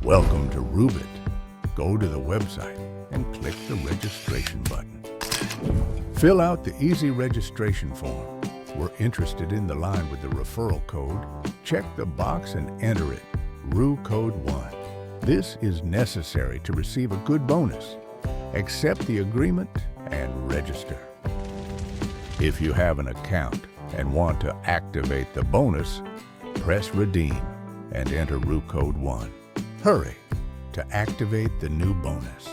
Welcome to Roobet. Go to the website and click the registration button. Fill out the easy registration form. We're interested in the line with the referral code. Check the box and enter it, ROOCODE1. This is necessary to receive a good bonus. Accept the agreement and register. If you have an account and want to activate the bonus, press Redeem and enter ROOCODE1. Hurry to activate the new bonus.